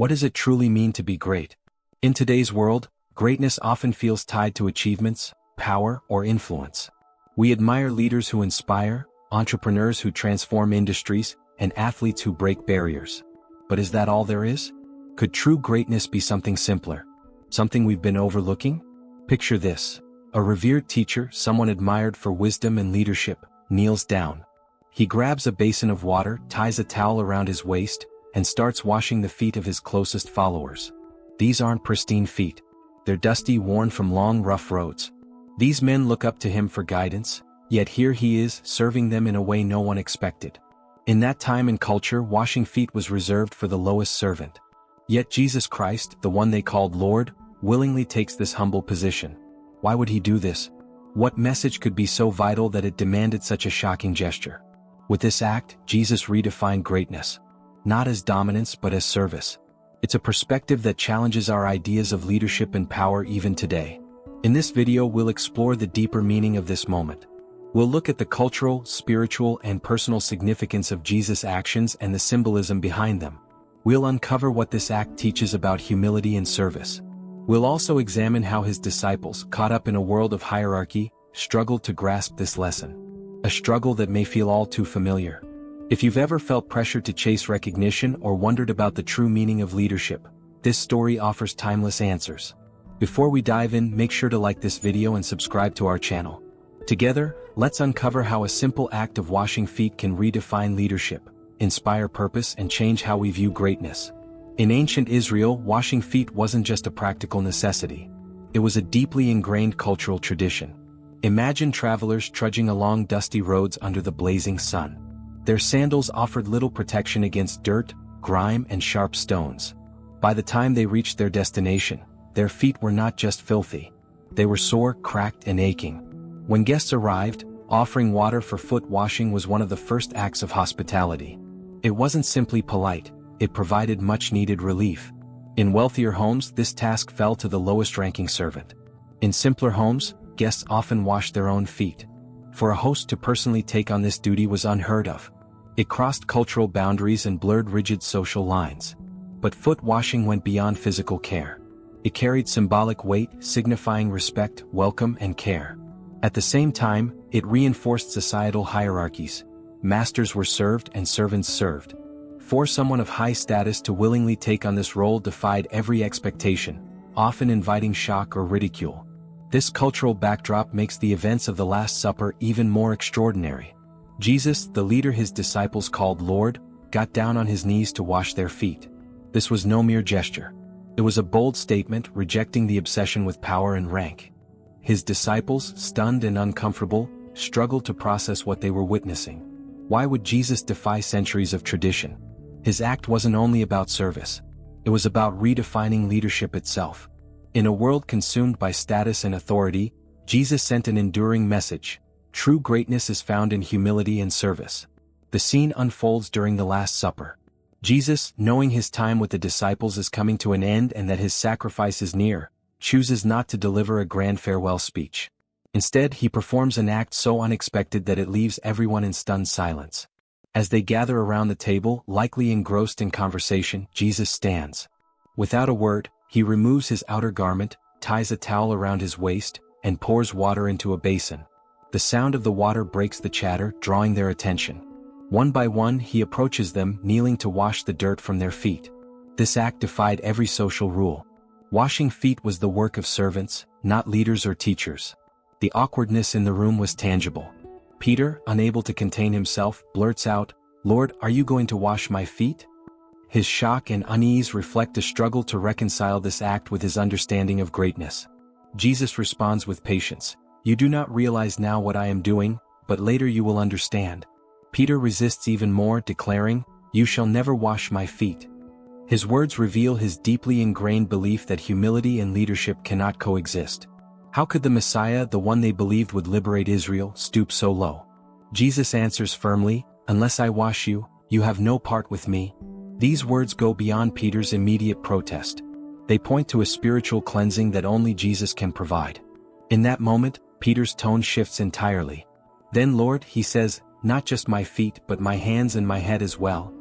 What does it truly mean to be great? In today's world, greatness often feels tied to achievements, power, or influence. We admire leaders who inspire, entrepreneurs who transform industries, and athletes who break barriers. But is that all there is? Could true greatness be something simpler? Something we've been overlooking? Picture this. A revered teacher, someone admired for wisdom and leadership, kneels down. He grabs a basin of water, ties a towel around his waist, and starts washing the feet of his closest followers. These aren't pristine feet. They're dusty, worn from long, rough roads. These men look up to him for guidance, yet here he is, serving them in a way no one expected. In that time and culture, washing feet was reserved for the lowest servant. Yet Jesus Christ, the one they called Lord, willingly takes this humble position. Why would he do this? What message could be so vital that it demanded such a shocking gesture? With this act, Jesus redefined greatness. Not as dominance but as service. It's a perspective that challenges our ideas of leadership and power even today. In this video, we'll explore the deeper meaning of this moment. We'll look at the cultural, spiritual, and personal significance of Jesus' actions and the symbolism behind them. We'll uncover what this act teaches about humility and service. We'll also examine how his disciples, caught up in a world of hierarchy, struggled to grasp this lesson. A struggle that may feel all too familiar. If you've ever felt pressured to chase recognition or wondered about the true meaning of leadership, this story offers timeless answers. Before we dive in, make sure to like this video and subscribe to our channel. Together, let's uncover how a simple act of washing feet can redefine leadership, inspire purpose, and change how we view greatness. In ancient Israel, washing feet wasn't just a practical necessity. It was a deeply ingrained cultural tradition. Imagine travelers trudging along dusty roads under the blazing sun. Their sandals offered little protection against dirt, grime, and sharp stones. By the time they reached their destination, their feet were not just filthy. They were sore, cracked, and aching. When guests arrived, offering water for foot washing was one of the first acts of hospitality. It wasn't simply polite, it provided much-needed relief. In wealthier homes, this task fell to the lowest-ranking servant. In simpler homes, guests often washed their own feet. For a host to personally take on this duty was unheard of. It crossed cultural boundaries and blurred rigid social lines. But foot washing went beyond physical care. It carried symbolic weight, signifying respect, welcome, and care. At the same time, it reinforced societal hierarchies. Masters were served and servants served. For someone of high status to willingly take on this role defied every expectation, often inviting shock or ridicule. This cultural backdrop makes the events of the Last Supper even more extraordinary. Jesus, the leader his disciples called Lord, got down on his knees to wash their feet. This was no mere gesture. It was a bold statement, rejecting the obsession with power and rank. His disciples, stunned and uncomfortable, struggled to process what they were witnessing. Why would Jesus defy centuries of tradition? His act wasn't only about service. It was about redefining leadership itself. In a world consumed by status and authority, Jesus sent an enduring message. True greatness is found in humility and service. The scene unfolds during the Last Supper. Jesus, knowing his time with the disciples is coming to an end and that his sacrifice is near, chooses not to deliver a grand farewell speech. Instead, he performs an act so unexpected that it leaves everyone in stunned silence. As they gather around the table, likely engrossed in conversation, Jesus stands. Without a word, he removes his outer garment, ties a towel around his waist, and pours water into a basin. The sound of the water breaks the chatter, drawing their attention. One by one, he approaches them, kneeling to wash the dirt from their feet. This act defied every social rule. Washing feet was the work of servants, not leaders or teachers. The awkwardness in the room was tangible. Peter, unable to contain himself, blurts out, "Lord, are you going to wash my feet?" His shock and unease reflect a struggle to reconcile this act with his understanding of greatness. Jesus responds with patience, "You do not realize now what I am doing, but later you will understand." Peter resists even more, declaring, "You shall never wash my feet." His words reveal his deeply ingrained belief that humility and leadership cannot coexist. How could the Messiah, the one they believed would liberate Israel, stoop so low? Jesus answers firmly, "Unless I wash you, you have no part with me." These words go beyond Peter's immediate protest. They point to a spiritual cleansing that only Jesus can provide. In that moment, Peter's tone shifts entirely. "Then Lord," he says, "not just my feet but my hands and my head as well."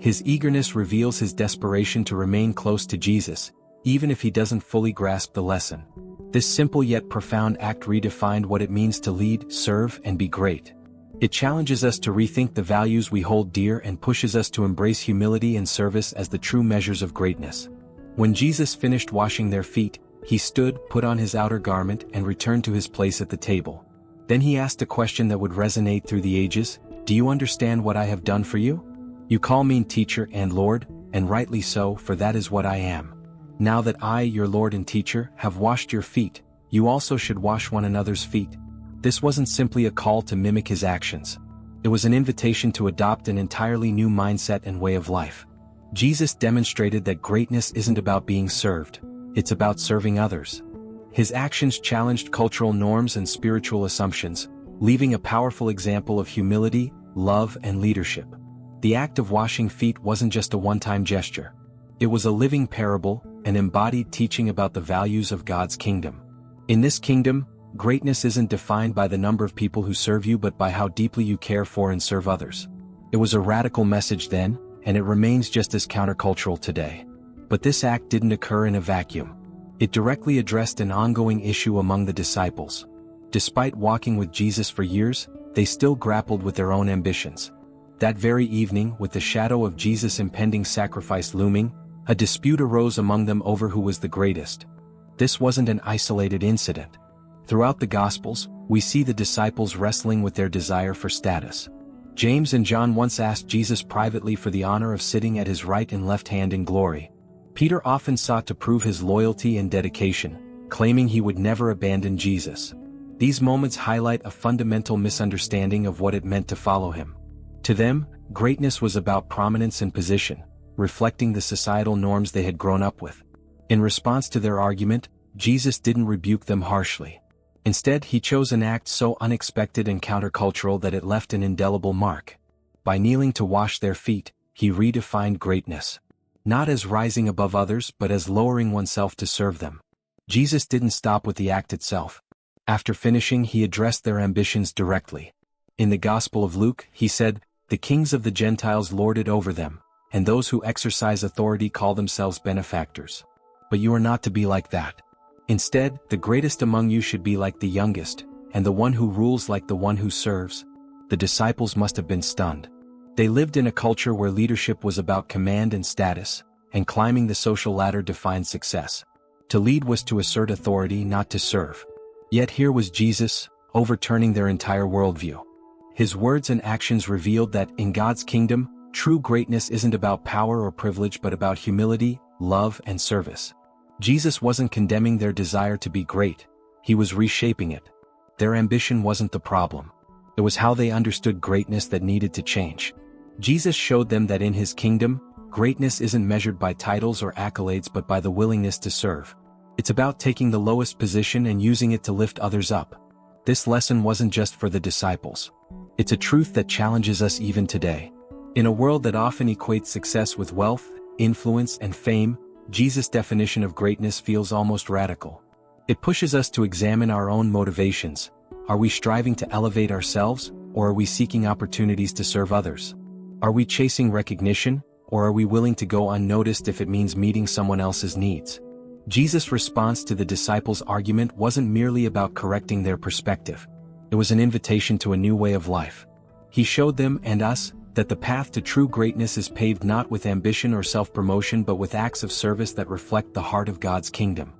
His eagerness reveals his desperation to remain close to Jesus, even if he doesn't fully grasp the lesson. This simple yet profound act redefined what it means to lead, serve, and be great. It challenges us to rethink the values we hold dear and pushes us to embrace humility and service as the true measures of greatness. When Jesus finished washing their feet, he stood, put on his outer garment, and returned to his place at the table. Then he asked a question that would resonate through the ages: "Do you understand what I have done for you? You call me teacher and Lord, and rightly so, for that is what I am. Now that I, your Lord and teacher, have washed your feet, you also should wash one another's feet." This wasn't simply a call to mimic his actions. It was an invitation to adopt an entirely new mindset and way of life. Jesus demonstrated that greatness isn't about being served, it's about serving others. His actions challenged cultural norms and spiritual assumptions, leaving a powerful example of humility, love, and leadership. The act of washing feet wasn't just a one-time gesture. It was a living parable, an embodied teaching about the values of God's kingdom. In this kingdom, greatness isn't defined by the number of people who serve you but by how deeply you care for and serve others. It was a radical message then, and it remains just as countercultural today. But this act didn't occur in a vacuum. It directly addressed an ongoing issue among the disciples. Despite walking with Jesus for years, they still grappled with their own ambitions. That very evening, with the shadow of Jesus' impending sacrifice looming, a dispute arose among them over who was the greatest. This wasn't an isolated incident. Throughout the Gospels, we see the disciples wrestling with their desire for status. James and John once asked Jesus privately for the honor of sitting at his right and left hand in glory. Peter often sought to prove his loyalty and dedication, claiming he would never abandon Jesus. These moments highlight a fundamental misunderstanding of what it meant to follow him. To them, greatness was about prominence and position, reflecting the societal norms they had grown up with. In response to their argument, Jesus didn't rebuke them harshly. Instead, he chose an act so unexpected and countercultural that it left an indelible mark. By kneeling to wash their feet, he redefined greatness. Not as rising above others but as lowering oneself to serve them. Jesus didn't stop with the act itself. After finishing, he addressed their ambitions directly. In the Gospel of Luke, he said, "The kings of the Gentiles lord it over them, and those who exercise authority call themselves benefactors. But you are not to be like that. Instead, the greatest among you should be like the youngest, and the one who rules like the one who serves." The disciples must have been stunned. They lived in a culture where leadership was about command and status, and climbing the social ladder defined success. To lead was to assert authority, not to serve. Yet here was Jesus, overturning their entire worldview. His words and actions revealed that, in God's kingdom, true greatness isn't about power or privilege but about humility, love, and service. Jesus wasn't condemning their desire to be great, he was reshaping it. Their ambition wasn't the problem. It was how they understood greatness that needed to change. Jesus showed them that in his kingdom, greatness isn't measured by titles or accolades but by the willingness to serve. It's about taking the lowest position and using it to lift others up. This lesson wasn't just for the disciples. It's a truth that challenges us even today. In a world that often equates success with wealth, influence, and fame, Jesus' definition of greatness feels almost radical. It pushes us to examine our own motivations. Are we striving to elevate ourselves, or are we seeking opportunities to serve others? Are we chasing recognition, or are we willing to go unnoticed if it means meeting someone else's needs? Jesus' response to the disciples' argument wasn't merely about correcting their perspective. It was an invitation to a new way of life. He showed them, and us, that the path to true greatness is paved not with ambition or self-promotion but with acts of service that reflect the heart of God's kingdom.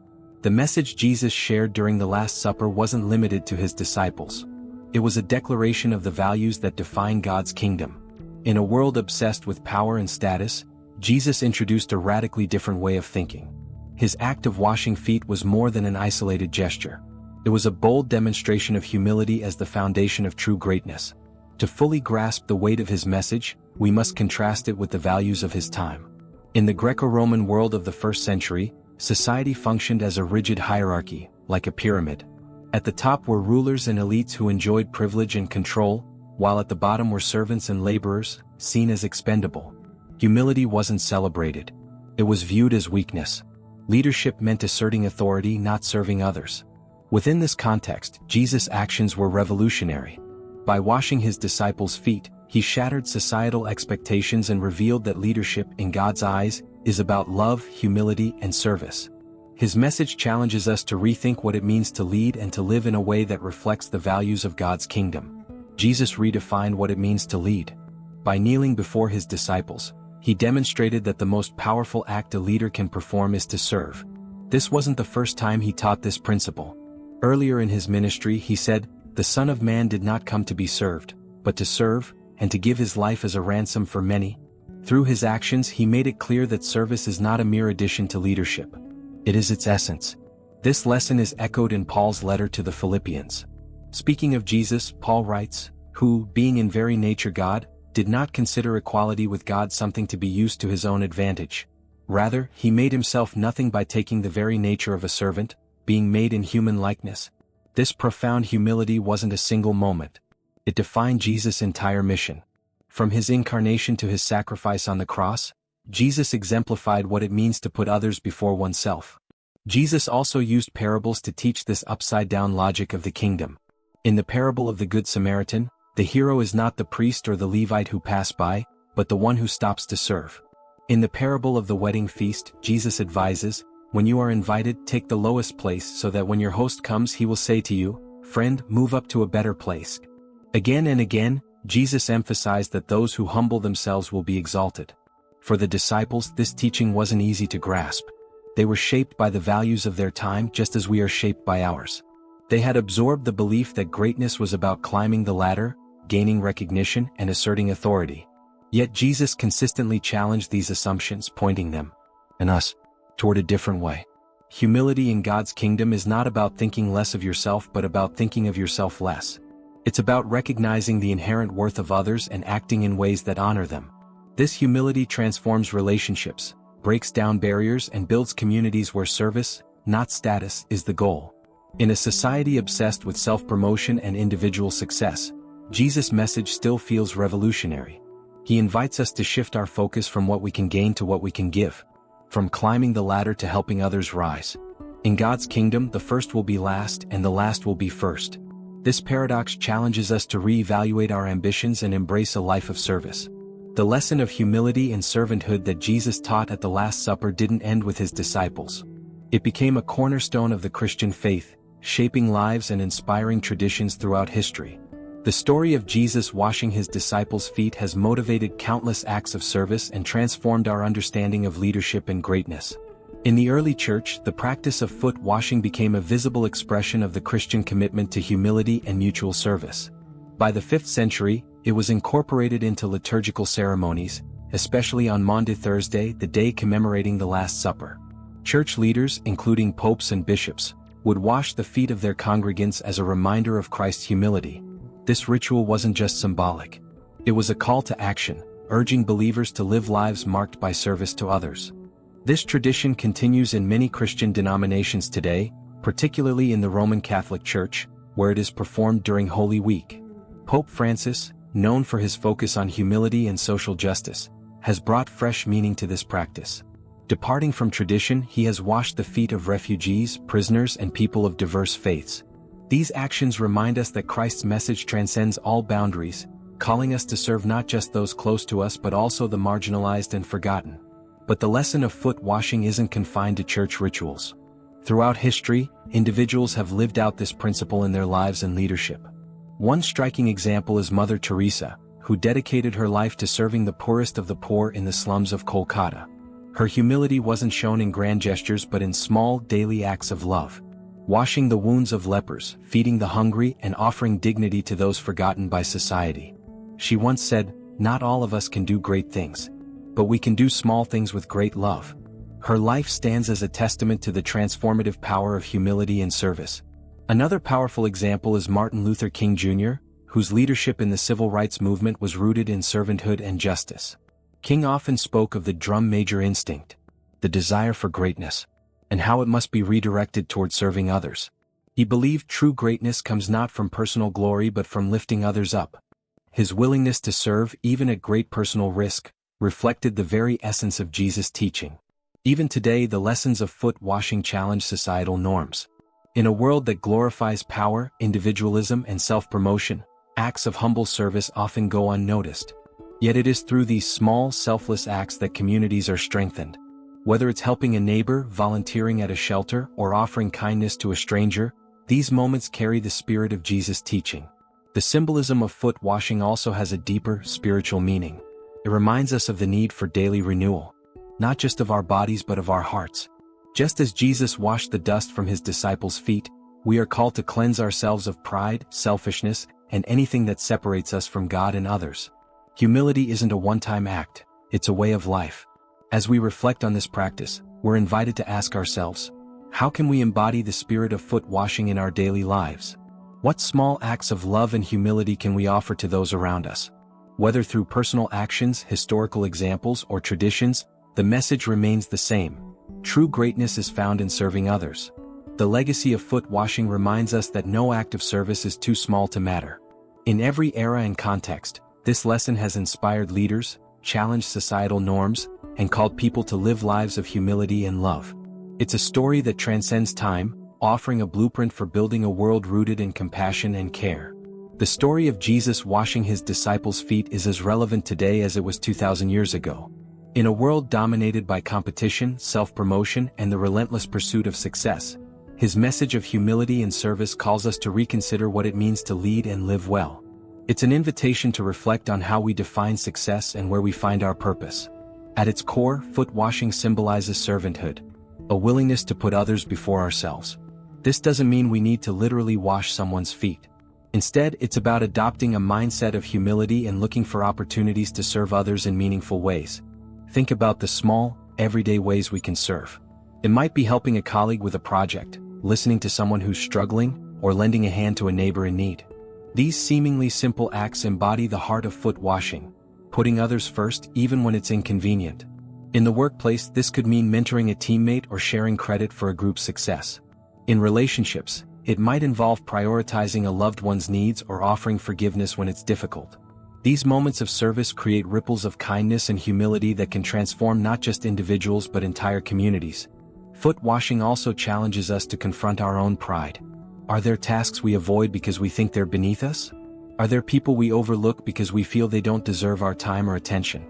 The message Jesus shared during the Last Supper wasn't limited to his disciples. It was a declaration of the values that define God's kingdom. In a world obsessed with power and status, Jesus introduced a radically different way of thinking. His act of washing feet was more than an isolated gesture. It was a bold demonstration of humility as the foundation of true greatness. To fully grasp the weight of his message, we must contrast it with the values of his time. In the Greco-Roman world of the first century, society functioned as a rigid hierarchy, like a pyramid. At the top were rulers and elites who enjoyed privilege and control, while at the bottom were servants and laborers, seen as expendable. Humility wasn't celebrated. It was viewed as weakness. Leadership meant asserting authority, not serving others. Within this context, Jesus' actions were revolutionary. By washing his disciples' feet, He shattered societal expectations and revealed that leadership, in God's eyes, is about love, humility, and service. His message challenges us to rethink what it means to lead and to live in a way that reflects the values of God's kingdom. Jesus redefined what it means to lead. By kneeling before his disciples, he demonstrated that the most powerful act a leader can perform is to serve. This wasn't the first time he taught this principle. Earlier in his ministry he said, "The Son of Man did not come to be served, but to serve, and to give his life as a ransom for many." Through his actions he made it clear that service is not a mere addition to leadership. It is its essence. This lesson is echoed in Paul's letter to the Philippians. Speaking of Jesus, Paul writes, "Who, being in very nature God, did not consider equality with God something to be used to his own advantage. Rather, he made himself nothing by taking the very nature of a servant, being made in human likeness." This profound humility wasn't a single moment. It defined Jesus' entire mission. From his incarnation to his sacrifice on the cross, Jesus exemplified what it means to put others before oneself. Jesus also used parables to teach this upside-down logic of the kingdom. In the parable of the Good Samaritan, the hero is not the priest or the Levite who pass by, but the one who stops to serve. In the parable of the wedding feast, Jesus advises, "When you are invited, take the lowest place so that when your host comes he will say to you, 'Friend, move up to a better place.'" Again and again, Jesus emphasized that those who humble themselves will be exalted. For the disciples, this teaching wasn't easy to grasp. They were shaped by the values of their time just as we are shaped by ours. They had absorbed the belief that greatness was about climbing the ladder, gaining recognition, and asserting authority. Yet Jesus consistently challenged these assumptions, pointing them, and us, toward a different way. Humility in God's kingdom is not about thinking less of yourself but about thinking of yourself less. It's about recognizing the inherent worth of others and acting in ways that honor them. This humility transforms relationships, breaks down barriers, and builds communities where service, not status, is the goal. In a society obsessed with self-promotion and individual success, Jesus' message still feels revolutionary. He invites us to shift our focus from what we can gain to what we can give, from climbing the ladder to helping others rise. In God's kingdom, the first will be last and the last will be first. This paradox challenges us to re-evaluate our ambitions and embrace a life of service. The lesson of humility and servanthood that Jesus taught at the Last Supper didn't end with his disciples. It became a cornerstone of the Christian faith, shaping lives and inspiring traditions throughout history. The story of Jesus washing his disciples' feet has motivated countless acts of service and transformed our understanding of leadership and greatness. In the early church, the practice of foot washing became a visible expression of the Christian commitment to humility and mutual service. By the 5th century, it was incorporated into liturgical ceremonies, especially on Maundy Thursday, the day commemorating the Last Supper. Church leaders, including popes and bishops, would wash the feet of their congregants as a reminder of Christ's humility. This ritual wasn't just symbolic. It was a call to action, urging believers to live lives marked by service to others. This tradition continues in many Christian denominations today, particularly in the Roman Catholic Church, where it is performed during Holy Week. Pope Francis, known for his focus on humility and social justice, has brought fresh meaning to this practice. Departing from tradition, he has washed the feet of refugees, prisoners, and people of diverse faiths. These actions remind us that Christ's message transcends all boundaries, calling us to serve not just those close to us but also the marginalized and forgotten. But the lesson of foot washing isn't confined to church rituals. Throughout history, individuals have lived out this principle in their lives and leadership. One striking example is Mother Teresa, who dedicated her life to serving the poorest of the poor in the slums of Kolkata. Her humility wasn't shown in grand gestures but in small, daily acts of love. Washing the wounds of lepers, feeding the hungry, and offering dignity to those forgotten by society. She once said, "Not all of us can do great things, but we can do small things with great love." Her life stands as a testament to the transformative power of humility and service. Another powerful example is Martin Luther King Jr., whose leadership in the civil rights movement was rooted in servanthood and justice. King often spoke of the drum major instinct, the desire for greatness, and how it must be redirected toward serving others. He believed true greatness comes not from personal glory but from lifting others up. His willingness to serve, even at great personal risk, reflected the very essence of Jesus' teaching. Even today, the lessons of foot washing challenge societal norms. In a world that glorifies power, individualism, and self-promotion, acts of humble service often go unnoticed. Yet it is through these small, selfless acts that communities are strengthened. Whether it's helping a neighbor, volunteering at a shelter, or offering kindness to a stranger, these moments carry the spirit of Jesus' teaching. The symbolism of foot washing also has a deeper, spiritual meaning. It reminds us of the need for daily renewal, not just of our bodies but of our hearts. Just as Jesus washed the dust from his disciples' feet, we are called to cleanse ourselves of pride, selfishness, and anything that separates us from God and others. Humility isn't a one-time act, it's a way of life. As we reflect on this practice, we're invited to ask ourselves, how can we embody the spirit of foot washing in our daily lives? What small acts of love and humility can we offer to those around us? Whether through personal actions, historical examples, or traditions, the message remains the same. True greatness is found in serving others. The legacy of foot washing reminds us that no act of service is too small to matter. In every era and context, this lesson has inspired leaders, challenged societal norms, and called people to live lives of humility and love. It's a story that transcends time, offering a blueprint for building a world rooted in compassion and care. The story of Jesus washing his disciples' feet is as relevant today as it was 2,000 years ago. In a world dominated by competition, self-promotion, and the relentless pursuit of success, his message of humility and service calls us to reconsider what it means to lead and live well. It's an invitation to reflect on how we define success and where we find our purpose. At its core, foot washing symbolizes servanthood, a willingness to put others before ourselves. This doesn't mean we need to literally wash someone's feet. Instead, it's about adopting a mindset of humility and looking for opportunities to serve others in meaningful ways. Think about the small, everyday ways we can serve. It might be helping a colleague with a project, listening to someone who's struggling, or lending a hand to a neighbor in need. These seemingly simple acts embody the heart of foot washing, putting others first even when it's inconvenient. In the workplace, this could mean mentoring a teammate or sharing credit for a group's success. In relationships, it might involve prioritizing a loved one's needs or offering forgiveness when it's difficult. These moments of service create ripples of kindness and humility that can transform not just individuals but entire communities. Foot washing also challenges us to confront our own pride. Are there tasks we avoid because we think they're beneath us? Are there people we overlook because we feel they don't deserve our time or attention?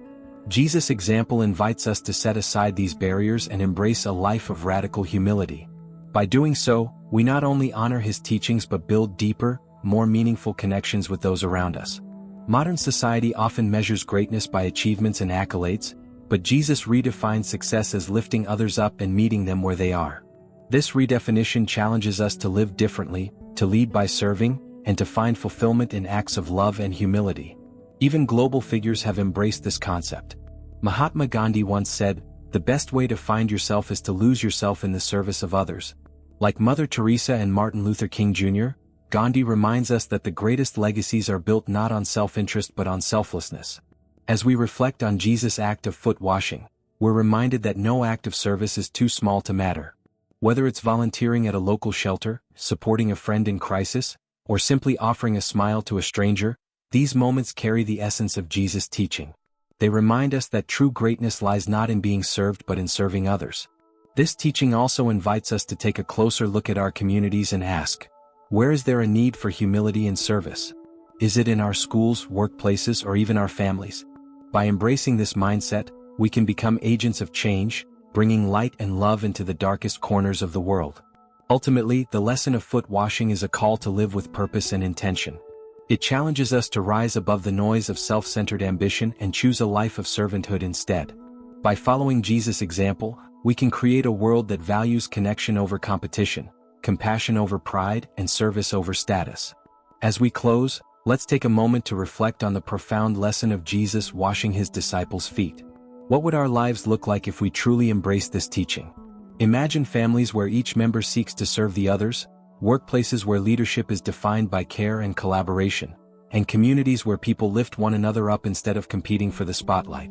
Jesus' example invites us to set aside these barriers and embrace a life of radical humility. By doing so, we not only honor his teachings but build deeper, more meaningful connections with those around us. Modern society often measures greatness by achievements and accolades, but Jesus redefines success as lifting others up and meeting them where they are. This redefinition challenges us to live differently, to lead by serving, and to find fulfillment in acts of love and humility. Even global figures have embraced this concept. Mahatma Gandhi once said, "The best way to find yourself is to lose yourself in the service of others." Like Mother Teresa and Martin Luther King Jr., Gandhi reminds us that the greatest legacies are built not on self-interest but on selflessness. As we reflect on Jesus' act of foot washing, we're reminded that no act of service is too small to matter. Whether it's volunteering at a local shelter, supporting a friend in crisis, or simply offering a smile to a stranger, these moments carry the essence of Jesus' teaching. They remind us that true greatness lies not in being served but in serving others. This teaching also invites us to take a closer look at our communities and ask, where is there a need for humility and service? Is it in our schools, workplaces, or even our families? By embracing this mindset, we can become agents of change, bringing light and love into the darkest corners of the world. Ultimately, the lesson of foot washing is a call to live with purpose and intention. It challenges us to rise above the noise of self-centered ambition and choose a life of servanthood instead. By following Jesus' example, we can create a world that values connection over competition, compassion over pride, and service over status. As we close, let's take a moment to reflect on the profound lesson of Jesus washing his disciples' feet. What would our lives look like if we truly embraced this teaching? Imagine families where each member seeks to serve the others, workplaces where leadership is defined by care and collaboration, and communities where people lift one another up instead of competing for the spotlight.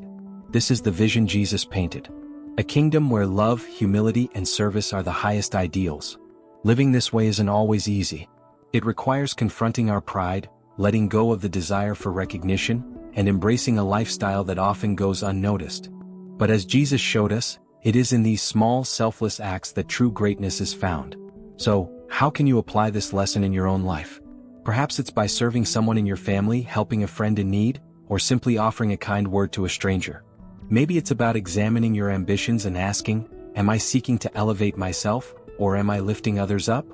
This is the vision Jesus painted. A kingdom where love, humility, and service are the highest ideals. Living this way isn't always easy. It requires confronting our pride, letting go of the desire for recognition, and embracing a lifestyle that often goes unnoticed. But as Jesus showed us, it is in these small, selfless acts that true greatness is found. So, how can you apply this lesson in your own life? Perhaps it's by serving someone in your family, helping a friend in need, or simply offering a kind word to a stranger. Maybe it's about examining your ambitions and asking, am I seeking to elevate myself, or am I lifting others up?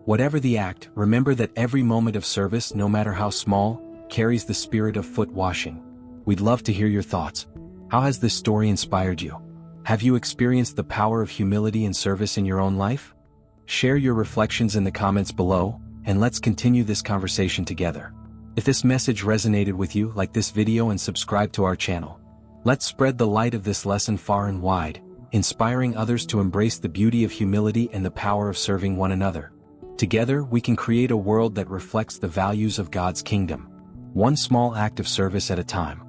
Whatever the act, remember that every moment of service, no matter how small, carries the spirit of foot washing. We'd love to hear your thoughts. How has this story inspired you? Have you experienced the power of humility and service in your own life? Share your reflections in the comments below, and let's continue this conversation together. If this message resonated with you, like this video and subscribe to our channel. Let's spread the light of this lesson far and wide, inspiring others to embrace the beauty of humility and the power of serving one another. Together, we can create a world that reflects the values of God's kingdom, one small act of service at a time.